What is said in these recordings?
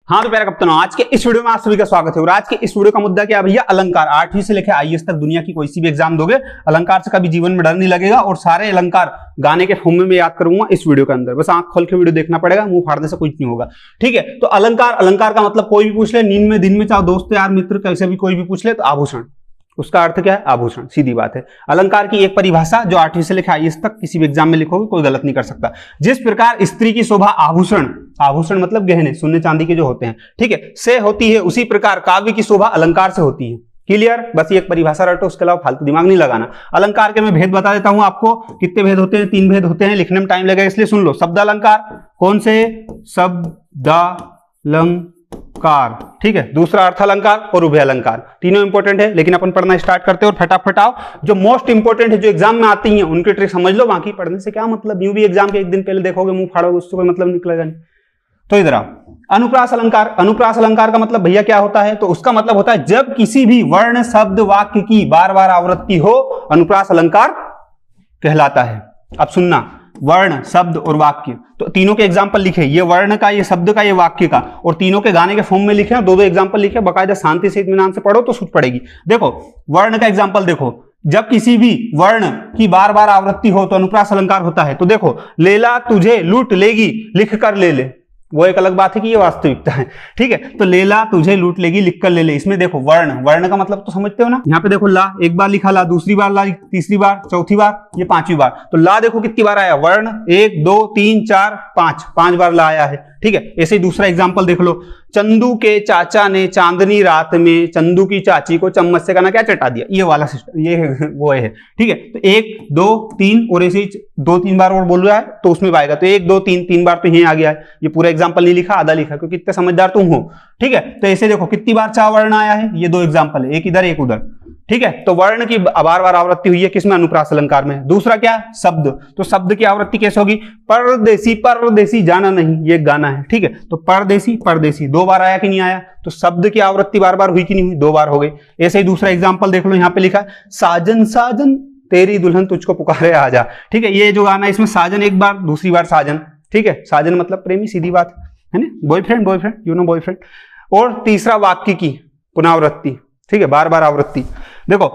हाँ तो प्यारे कप्तानों, आज के इस वीडियो में आप सभी का स्वागत है। और आज के इस वीडियो का मुद्दा क्या है भैया? अलंकार। 8वीं से लेकर आईएएस तक दुनिया की कोई सी भी एग्जाम दोगे, अलंकार से कभी जीवन में डर नहीं लगेगा। और सारे अलंकार गाने के फॉर्म में याद करूंगा इस वीडियो के अंदर। बस आंख खोल के वीडियो देखना पड़ेगा, मुंह फाड़ने से कुछ नहीं होगा, ठीक है। तो अलंकार, अलंकार का मतलब कोई भी पूछ ले, नींद में दिन में, चाहे दोस्त यार मित्र कैसे भी कोई भी पूछ ले, तो आभूषण, उसका अर्थ क्या है? आभूषण, सीधी बात है। अलंकार की एक परिभाषा जो 8वीं से लेकर आईएएस तक किसी भी एग्जाम में लिखोगे कोई गलत नहीं कर सकता। जिस प्रकार स्त्री की शोभा आभूषण, आभूषण मतलब गहने, सोने चांदी के जो होते हैं, ठीक है, से होती है, उसी प्रकार काव्य की शोभा अलंकार से होती है। क्लियर? बस ये एक परिभाषा रटो, उसके अलावा फालतू दिमाग नहीं लगाना। अलंकार के मैं भेद बता देता हूं आपको। कितने भेद होते हैं? 3 भेद होते हैं। लिखने में टाइम लगेगा इसलिए सुन लो। शब्द अलंकार, कौन से? शब्दालंकार, ठीक है। दूसरा अर्थ अलंकार और उभय अलंकार। तीनों इंपॉर्टेंट है, लेकिन अपन पढ़ना स्टार्ट करते हैं और फटाफट आओ। जो मोस्ट इंपॉर्टेंट है, जो एग्जाम में आती हैं, उनकी ट्रिक समझ लो। बाकी पढ़ने से क्या मतलब? यूं भी एग्जाम के एक दिन पहले देखोगे, मुंह फाड़ोगे, उससे कोई मतलब निकलेगा नहीं। तो इधर आओ। अनुप्रास अलंकार। अनुप्रास अलंकार का मतलब भैया क्या होता है? तो उसका मतलब होता है जब किसी भी वर्ण, शब्द, वाक्य की बार बार आवृत्ति हो, अनुप्रास अलंकार कहलाता है। अब सुनना, वर्ण, शब्द और वाक्य, तो तीनों के एग्जाम्पल लिखे। ये वर्ण का, ये शब्द का, ये वाक्य का, और तीनों के गाने के फॉर्म में लिखे। दो एग्जाम्पल लिखे, बाकायदा शांति से इत्मीनान से पढ़ो तो सूझ पड़ेगी। देखो वर्ण का एग्जाम्पल देखो। जब किसी भी वर्ण की बार बार आवृत्ति हो तो अनुप्रास अलंकार होता है। तो देखो, लेला तुझे लूट लेगी, लिख कर ले ले। वो एक अलग बात है कि ये वास्तविकता है, ठीक है। तो लेला तुझे लूट लेगी, लिख कर ले ले। इसमें देखो वर्ण, वर्ण का मतलब तो समझते हो ना। यहाँ पे देखो ला, एक बार लिखा ला, दूसरी बार ला, तीसरी बार, चौथी बार, ये 5वीं बार। तो ला देखो कितनी बार आया? वर्ण 1 2 3 4 5 बार ला आया है, ठीक है। ऐसे ही दूसरा एग्जाम्पल देख लो। चंदू के चाचा ने चांदनी रात में चंदू की चाची को चम्मच से कहना क्या चटा दिया। ये वाला सिस्टम, ये वो है, ठीक है। तो 1 2 3 और ऐसे ही 2-3 बार और बोल रहा है तो उसमें आएगा। तो 1 2 3 बार तो यहीं आ गया है। ये पूरा एग्जाम्पल नहीं लिखा, आधा लिखा, क्योंकि इतने समझदार तुम हो, ठीक है। तो ऐसे देखो कितनी बार चा वर्ण आया है। ये 2 एग्जाम्पल है, एक इधर एक उधर, ठीक है। तो वर्ण की बार बार आवृत्ति हुई है किसमें? अनुप्रास अलंकार में। दूसरा क्या? शब्द। तो शब्द की आवृत्ति कैसे होगी? परदेसी, परदेसी जाना नहीं, ये गाना है, ठीक है। तो परदेसी, परदेसी 2 बार आया कि नहीं आया? तो शब्द की आवृत्ति बार बार हुई कि नहीं हुई? 2 बार हो गई। ऐसे ही दूसरा एग्जाम्पल देख लो, यहाँ पे लिखा है साजन साजन तेरी दुल्हन तुझको पुकारे आजा, ठीक है। ये जो गाना है इसमें साजन एक बार, दूसरी बार साजन, ठीक है। साजन मतलब प्रेमी, सीधी बात है ना, boyfriend, boyfriend, you know boyfriend. और तीसरा वाक्य की पुनरावृत्ति, ठीक है, बार बार आवृत्ति। देखो,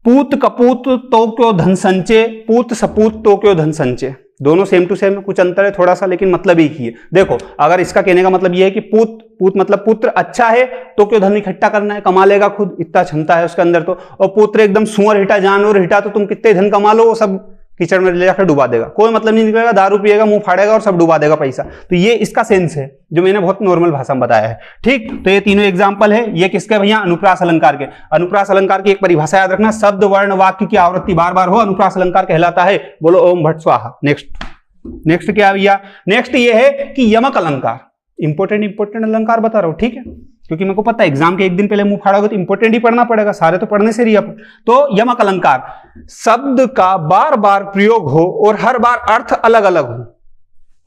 पूत कपूत तो क्यों धन संचय, पूत सपूत तो क्यों धन संचय। दोनों सेम टू सेम, कुछ अंतर है थोड़ा सा, लेकिन मतलब एक ही है। देखो, अगर इसका कहने का मतलब यह है कि पूत, पूत मतलब पुत्र अच्छा है तो क्यों धन इकट्ठा करना है, कमा लेगा खुद, इतना क्षमता है उसके अंदर तो। और पुत्र एकदम सुअर हिटा, जानवर हिटा, तो तुम कितने धन कमा लो, वो सब कीचड़ में ले जाकर डुबा देगा, कोई मतलब नहीं निकलेगा, दारू पिएगा, मुंह फाड़ेगा और सब डुबा देगा पैसा। तो ये इसका सेंस है जो मैंने बहुत नॉर्मल भाषा में बताया है, ठीक। तो ये तीनों एग्जांपल है। ये किसके भैया? अनुप्रास अलंकार के। अनुप्रास अलंकार की एक परिभाषा याद रखना, शब्द, वर्ण, वाक्य की आवृत्ति बार बार हो, अनुप्रास अलंकार कहलाता है। बोलो ओम भट्ट स्वाहा। नेक्स्ट क्या भैया? नेक्स्ट ये है कि यमक अलंकार। इंपॉर्टेंट अलंकार बता रहा हूं, ठीक है, क्योंकि मेरे को पता है एग्जाम के एक दिन पहले मुंह फाड़ोगे तो इंपॉर्टेंट ही पढ़ना पड़ेगा, सारे तो पढ़ने से रही अपन। तो यमक अलंकार, शब्द का बार बार प्रयोग हो और हर बार अर्थ अलग अलग हो।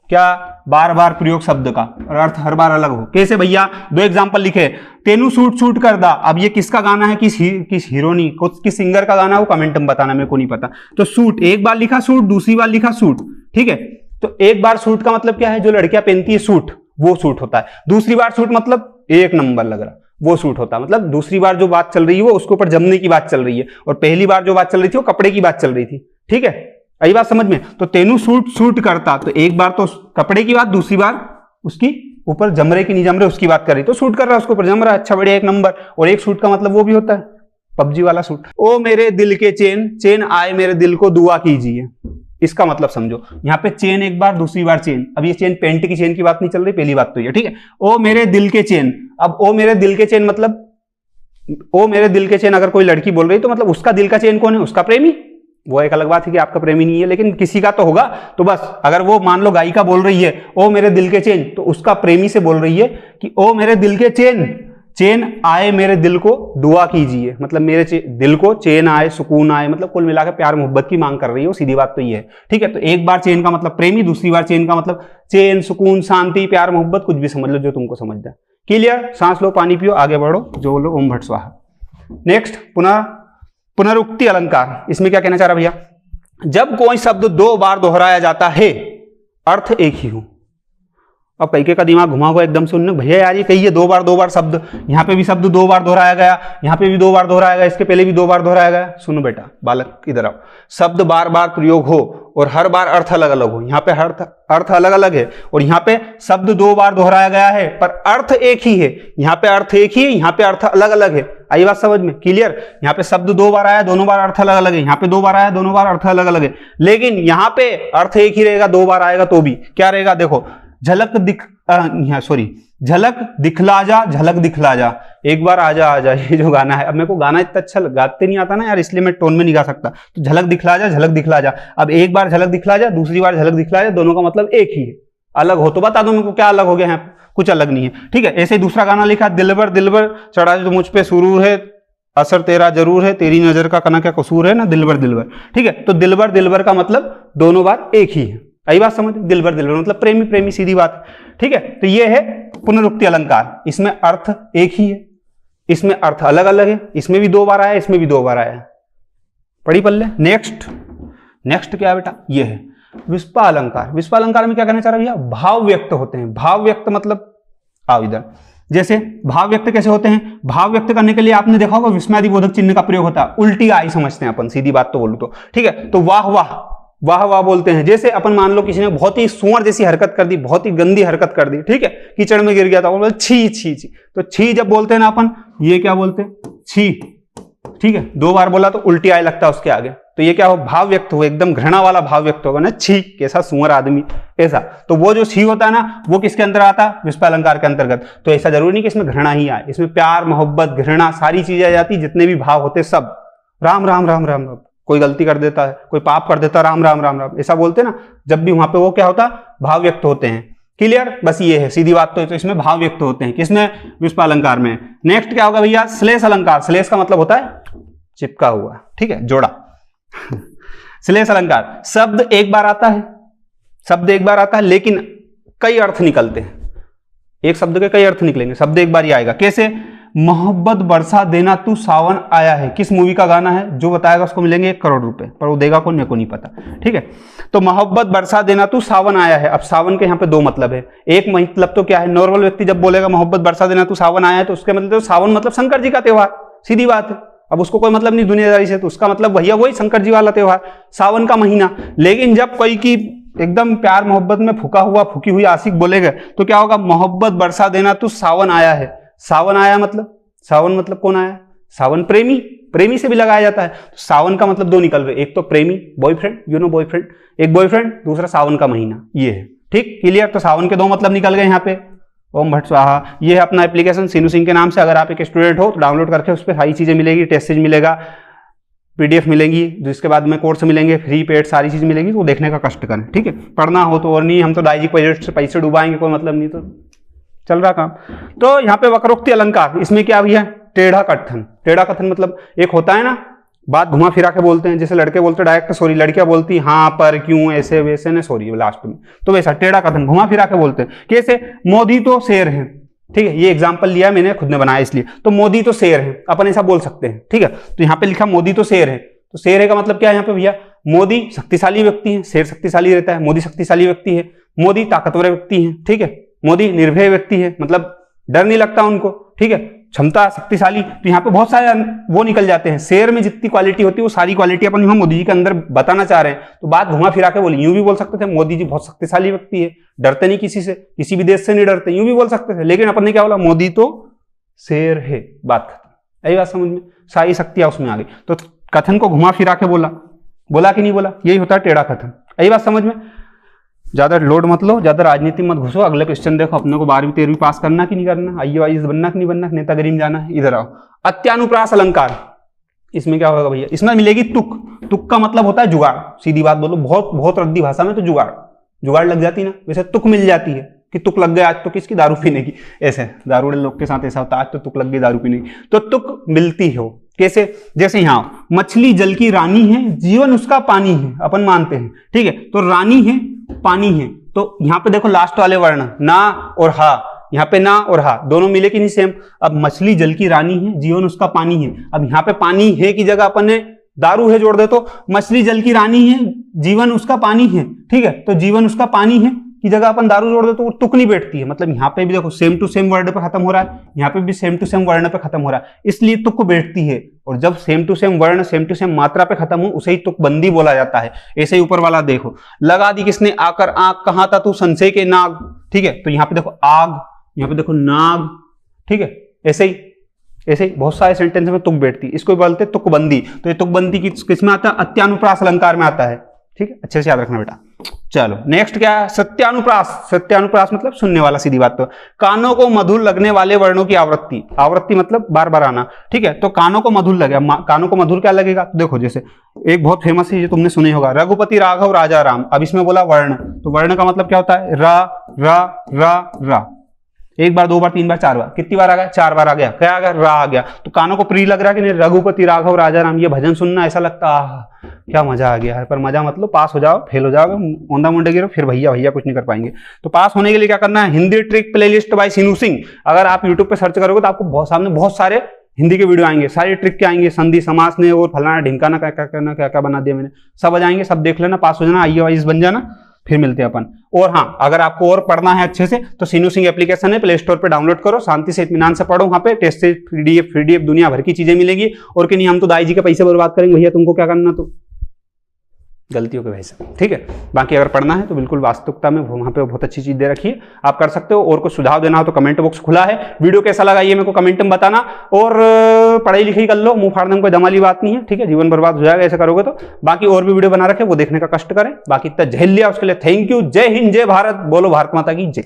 क्या? बार बार प्रयोग शब्द का और अर्थ हर बार अलग हो। कैसे भैया? 2 एग्जांपल लिखे। तेनू सूट सूट कर दा। अब ये किसका गाना है? किस हीरोनी, किस सिंगर का गाना है, वो कमेंट में बताना, मेरे को नहीं पता। तो सूट, एक बार लिखा सूट, दूसरी बार लिखा सूट, ठीक है। तो एक बार सूट का मतलब क्या है? जो लड़कियां पहनती है सूट, वो सूट होता है। दूसरी बार सूट मतलब एक नंबर लग रहा, वो सूट होता है। मतलब दूसरी बार जो बात चल रही है वो उसके ऊपर जमने की बात चल रही है, और पहली बार जो बात चल रही थी वो कपड़े की बात चल रही थी, ठीक है। आई बात समझ में? तो तेनू सूट सूट करता, तो एक बार तो कपड़े की बात, दूसरी बार उसकी ऊपर जम रहे कि नहीं जम रहे उसकी बात कर रही, तो सूट कर रहा है, उसके ऊपर जम रहा है, अच्छा बढ़िया, एक नंबर। और एक सूट का मतलब वो भी होता है पबजी वाला सूट। ओ मेरे दिल के चैन, चैन आए मेरे दिल को दुआ कीजिए, इसका मतलब समझो। यहाँ पे चेन एक बार, दूसरी बार चेन। अब ये चेन पेंट की चेन की बात नहीं चल रही, पहली बात तो ये, ठीक है। ओ मेरे दिल के चेन, अब ओ मेरे दिल के चेन मतलब, ओ मेरे दिल के चेन अगर कोई लड़की बोल रही तो मतलब उसका दिल का चेन कौन है? उसका प्रेमी। वो एक अलग बात है कि आपका प्रेमी नहीं है, लेकिन किसी का तो होगा। तो बस अगर वो मान लो गायिका बोल रही है ओ मेरे दिल के चेन, तो उसका प्रेमी से बोल रही है कि ओ मेरे दिल के चेन, चैन आए मेरे दिल को दुआ कीजिए, मतलब मेरे दिल को चैन आए, सुकून आए, मतलब कुल मिलाकर प्यार मोहब्बत की मांग कर रही हो, सीधी बात तो ये है, ठीक है। तो एक बार चैन का मतलब प्रेमी, दूसरी बार चैन का मतलब चैन, सुकून, शांति, प्यार मोहब्बत, कुछ भी समझ लो जो तुमको समझ जाए। क्लियर? सांस लो, पानी पियो, आगे बढ़ो, जो बोलो ओम भट्ट स्वाहा। नेक्स्ट, पुनरुक्ति अलंकार। इसमें क्या कहना चाह रहा भैया? जब कोई शब्द 2 बार दोहराया जाता है, अर्थ एक ही हो, अब कई का दिमाग घुमा हुआ एकदम से, उन्होंने भैया यार ये कही है दो बार शब्द, यहाँ पे भी शब्द 2 बार दोहराया गया, यहाँ पे भी 2 बार दोहराया गया, इसके पहले भी 2 बार दोहराया गया। सुनो बेटा बालक इधर आओ, शब्द बार बार प्रयोग हो और हर बार अर्थ अलग अलग हो, यहाँ पे अर्थ अलग अलग है और यहाँ पे शब्द 2 बार दोहराया गया है पर अर्थ एक ही है, यहाँ पे अर्थ एक ही है, यहाँ पे अर्थ अलग अलग है। आई बात समझ में? क्लियर? यहाँ पे शब्द 2 बार आया, दोनों बार अर्थ अलग अलग है, यहाँ पे 2 बार आया, दोनों बार अर्थ अलग अलग है, लेकिन यहाँ पे अर्थ एक ही रहेगा, 2 बार आएगा तो भी क्या रहेगा? देखो झलक दिखला जा, झलक दिखला जा, एक बार आजा आजा, ये जो गाना है, अब मेरे को गाना इतना अच्छा गाते नहीं आता ना यार, इसलिए मैं टोन में नहीं गा सकता, तो झलक दिखला जा, झलक दिखला जा। अब एक बार झलक दिखला जा, दूसरी बार झलक दिखला जा, दोनों का मतलब एक ही है। अलग हो तो बता दो मेरे को क्या अलग हो गया है, कुछ अलग नहीं है, ठीक है। ऐसे ही दूसरा गाना लिखा, दिलबर दिलबर चढ़ा जो मुझ पे सुरूर है, असर तेरा जरूर है, तेरी नजर का कना क्या कसूर है ना, दिलबर दिलबर, ठीक है। तो दिलबर दिलबर का मतलब दोनों बार एक ही है। आई बात समझ? दिलबर दिलबर मतलब प्रेमी प्रेमी, सीधी बात, ठीक है। तो ये है पुनरुक्ति अलंकार, इसमें अर्थ एक ही है, इसमें अर्थ अलग अलग है, इसमें भी 2 बार आया, इसमें भी 2 बार आया। पढ़ी पल्ले? नेक्स्ट क्या है बेटा? ये है विस्पा अलंकार। विस्पा अलंकार में क्या कहना चाह रहा है भैया? भाव व्यक्त होते हैं। भाव व्यक्त मतलब, आओ इधर, जैसे भाव व्यक्त कैसे होते हैं? भाव व्यक्त करने के लिए आपने देखा होगा विस्मयादिबोधक चिन्ह का प्रयोग होता है। उल्टी आई समझते हैं अपन, सीधी बात तो बोलूं तो, ठीक है। तो वाह वाह, वाह वाह बोलते हैं। जैसे अपन मान लो किसी ने बहुत ही सुअर जैसी हरकत कर दी, बहुत ही गंदी हरकत कर दी, ठीक है, कीचड़ में गिर गया था, बोल छी छी छी, तो छी जब बोलते हैं ना अपन, ये क्या बोलते हैं? छी, ठीक है। 2 बार बोला तो उल्टी आए लगता है उसके आगे, तो ये क्या हो? भाव व्यक्त हो, एकदम घृणा वाला भाव व्यक्त होगा ना, छी कैसा सुअर आदमी, ऐसा। तो वो जो छी होता है ना, वो किसके अंदर आता है? विस्पा अलंकार के अंतर्गत। तो ऐसा जरूरी नहीं कि इसमें घृणा ही आए, इसमें प्यार मोहब्बत घृणा सारी चीजें आ जाती, जितने भी भाव होते सब। राम राम राम राम राम, कोई गलती कर देता है, कोई पाप कर देता है, राम राम राम राम, ऐसा बोलते ना, जब भी वहां पे वो क्या होता? भाव व्यक्त होते हैं। क्लियर? बस ये है सीधी बात। तो इसमें भाव व्यक्त होते हैं, किसमें? विस्पा अलंकार में। नेक्स्ट क्या होगा भैया? श्लेष अलंकार। श्लेष का मतलब होता है चिपका हुआ, ठीक है, जोड़ा। श्लेष अलंकार, शब्द एक बार आता है, शब्द एक बार आता है लेकिन कई अर्थ निकलते हैं, एक शब्द के कई अर्थ निकलेंगे, शब्द एक बार ही आएगा। कैसे? मोहब्बत बरसा देना तू सावन आया है, किस मूवी का गाना है? जो बताएगा उसको मिलेंगे 1 करोड़ रुपए, पर वो देगा कौन मेरे को नहीं पता, ठीक है। तो मोहब्बत बरसा देना तू सावन आया है। अब सावन के यहाँ पे 2 मतलब है। एक मतलब तो क्या है, नॉर्मल व्यक्ति जब बोलेगा मोहब्बत बरसा देना तू सावन आया है, तो उसके मतलब तो सावन मतलब शंकर जी का त्योहार, सीधी बात है। अब उसको कोई मतलब नहीं दुनियादारी से, तो उसका मतलब भैया वही शंकर जी वाला त्योहार, सावन का महीना। लेकिन जब कोई की एकदम प्यार मोहब्बत में फूकी हुई आशिक बोलेगा तो क्या होगा? मोहब्बत बरसा देना तू सावन आया है। सावन आया मतलब, सावन मतलब कौन आया? सावन प्रेमी, प्रेमी से भी लगाया जाता है। तो सावन का मतलब 2 निकल रहे, एक तो प्रेमी बॉयफ्रेंड, यू नो बॉयफ्रेंड, एक बॉयफ्रेंड, दूसरा सावन का महीना, ये है, ठीक, क्लियर। तो सावन के 2 मतलब निकल गए यहाँ पे। ओम भट्ट स्वाहा, ये है अपना एप्लीकेशन सीनू सिंह के नाम से। अगर आप एक स्टूडेंट हो तो डाउनलोड करके उस पर सारी चीजें मिलेगी, टेस्ट सीरीज मिलेगा, पीडीएफ मिलेंगी, जिसके बाद में कोर्स मिलेंगे, फ्री पेड सारी चीज मिलेगी, तो देखने का कष्ट करें, ठीक है। पढ़ना हो तो, और नहीं हम तो डायजी प्रोजेक्ट से पैसे डुबाएंगे, कोई मतलब नहीं, तो चल रहा काम। तो यहाँ पे वक्रोक्ति अलंकार, इसमें क्या भी है? टेढ़ा कथन। टेढ़ा कथन मतलब एक होता है ना, बात घुमा फिरा के बोलते हैं, जैसे लड़के बोलते डायरेक्ट सॉरी, लड़कियां बोलती हाँ पर क्यों ऐसे वैसे ने सॉरी लास्ट में, तो वैसा टेढ़ा कथन घुमा फिरा के बोलते हैं। कैसे? मोदी तो शेर है, ठीक है, ये एग्जाम्पल लिया मैंने, खुद ने बनाया इसलिए। तो मोदी तो शेर है, अपन ऐसा बोल सकते हैं, ठीक है। तो यहाँ पे लिखा मोदी तो शेर है, तो शेर है का मतलब क्या है यहाँ पे भैया? मोदी शक्तिशाली व्यक्ति है, शेर शक्तिशाली रहता है, मोदी शक्तिशाली व्यक्ति है, मोदी ताकतवर व्यक्ति है, ठीक है, मोदी निर्भय व्यक्ति है, मतलब डर नहीं लगता उनको, ठीक है, क्षमता शक्तिशाली। तो यहाँ पे बहुत सारे वो निकल जाते हैं, शेर में जितनी क्वालिटी होती है वो सारी क्वालिटी अपन यहाँ मोदी जी के अंदर बताना चाह रहे हैं। तो बात घुमा फिरा के बोली, यूं भी बोल सकते थे मोदी जी बहुत शक्तिशाली व्यक्ति है, डरते नहीं किसी से, किसी भी देश से नहीं डरते, यूं भी बोल सकते थे। लेकिन अपन ने क्या बोला? मोदी तो शेर है, बात खत्म। यही बात समझ में, सारी शक्तियां उसमें आ गई। तो कथन को घुमा फिरा के बोला कि नहीं बोला, यही होता है टेढ़ा कथन। यही बात समझ में। ज्यादा लोड मत लो, ज्यादा राजनीति मत घुसो। अगले क्वेश्चन देखो, अपने को 12वीं 13वीं पास करना कि नहीं करना, आईएएस बनना कि नहीं बनना, नेतागिरी में जाना है। इधर आओ, अत्यानुप्रास अलंकार। इसमें क्या होगा भैया? इसमें मिलेगी तुक। तुक का मतलब होता है जुगाड़, सीधी बात बोलो, बहुत रद्दी भाषा में तो जुगाड़ लग जाती ना, वैसे तुक मिल जाती है कि तुक लग गया आज तो किसकी, दारू पीने की। ऐसे दारूड़े लोग के साथ ऐसा होता है, आज तो तुक लग गई दारू पीने की, तो तुक मिलती हो। कैसे? जैसे यहाँ मछली जल की रानी है, जीवन उसका पानी है, अपन मानते हैं, ठीक है। तो रानी है, पानी है, तो यहाँ पे देखो लास्ट वाले वर्ण ना और हा, यहाँ पे ना और हा दोनों मिले कि नहीं सेम। अब मछली जल की रानी है, जीवन उसका पानी है। अब यहाँ पे पानी है की जगह अपन ने दारू है जोड़ दे, तो मछली जल की रानी है, जीवन उसका पानी है, ठीक है। तो जीवन उसका पानी है, की जगह अपन दारू जोड़ दो तो वो तुक नहीं बैठती है। मतलब यहाँ पे भी देखो सेम टू सेम वर्ड पे खत्म हो रहा है, यहाँ पे भी सेम टू सेम वर्ण पे खत्म हो रहा है, इसलिए तुक बैठती है। और जब सेम टू सेम वर्ण सेम टू सेम मात्रा पे खत्म हो उसे ही तुकबंदी बोला जाता है। ऐसे ही ऊपर वाला देखो, लगा दी किसने, आकर आग, कहाँ था तू संशय के नाग, ठीक है। तो यहाँ पे देखो आग, यहाँ पे देखो नाग, ठीक है। ऐसे ही बहुत सारे सेंटेंस में तुक बैठती है, इसको बोलते हैं तुकबंदी। तो ये तुकबंदी किस में आता है, अत्यानुप्रास अलंकार में आता है, ठीक है। अच्छे से याद रखना बेटा। चलो नेक्स्ट क्या है, सत्यानुप्रास। सत्यानुप्रास मतलब सुनने वाला, सीधी बात। तो कानों को मधुर लगने वाले वर्णों की आवृत्ति, आवृत्ति मतलब बार बार आना, ठीक है। तो कानों को मधुर लगे, कानों को मधुर क्या लगेगा, देखो जैसे एक बहुत फेमस है, ये तुमने सुने होगा, रघुपति राघव राजा राम। अब इसमें बोला वर्ण, तो वर्ण का मतलब क्या होता है, रा रा रा रा। एक बार, दो बार, तीन बार, चार बार, कितनी बार आ गया, चार बार आ गया। क्या आ गया, रा आ गया। तो कानों को प्रिय लग रहा है कि नहीं, रघुपति राघव राजा राम, ये भजन सुनना ऐसा लगता है क्या मजा आ गया है। पर मजा मतलब पास हो जाओ, फेल हो जाओगे, औंधा मुंडे गिरो, फिर भैया कुछ नहीं कर पाएंगे। तो पास होने के लिए क्या करना है, हिंदी ट्रिक प्लेलिस्ट बाय सीनू सिंह। अगर आप यूट्यूब पे सर्च करोगे तो आपको सामने बहुत सारे हिंदी के वीडियो आएंगे, सारे ट्रिक के आएंगे, संधि समास ने और फलाना ढिमकाना क्या क्या करना, क्या क्या बना दिया मैंने, सब आ जाएंगे, सब देख लेना, पास हो जाना, IAS बन जाना, फिर मिलते हैं अपन। और हाँ, अगर आपको और पढ़ना है अच्छे से तो सीनू सिंह एप्लीकेशन है, प्ले स्टोर पे डाउनलोड करो, शांति से इत्मीनान से पढ़ो। वहाँ पे टेस्ट से पीडीएफ दुनिया भर की चीजें मिलेगी। और कि नहीं, हम तो दाई जी के पैसे बर्बाद करेंगे भैया, तुमको क्या करना, तो गलतियों के वजह से, ठीक है। बाकी अगर पढ़ना है तो बिल्कुल वास्तविकता में वहाँ पे बहुत अच्छी चीज दे रखी है, आप कर सकते हो। और कुछ सुझाव देना हो तो कमेंट बॉक्स खुला है। वीडियो कैसा लगा ये मेरे को कमेंट में बताना। और पढ़ाई लिखाई कर लो, मुंह फाड़ने में कोई दमाली बात नहीं है, ठीक है। जीवन बर्बाद हो जाएगा ऐसा करोगे तो। बाकी और भी वीडियो बना रखे, वो देखने का कष्ट करें। बाकी इतना झेल लिया उसके लिए थैंक यू। जय हिंद, जय भारत, बोलो भारत माता की जय।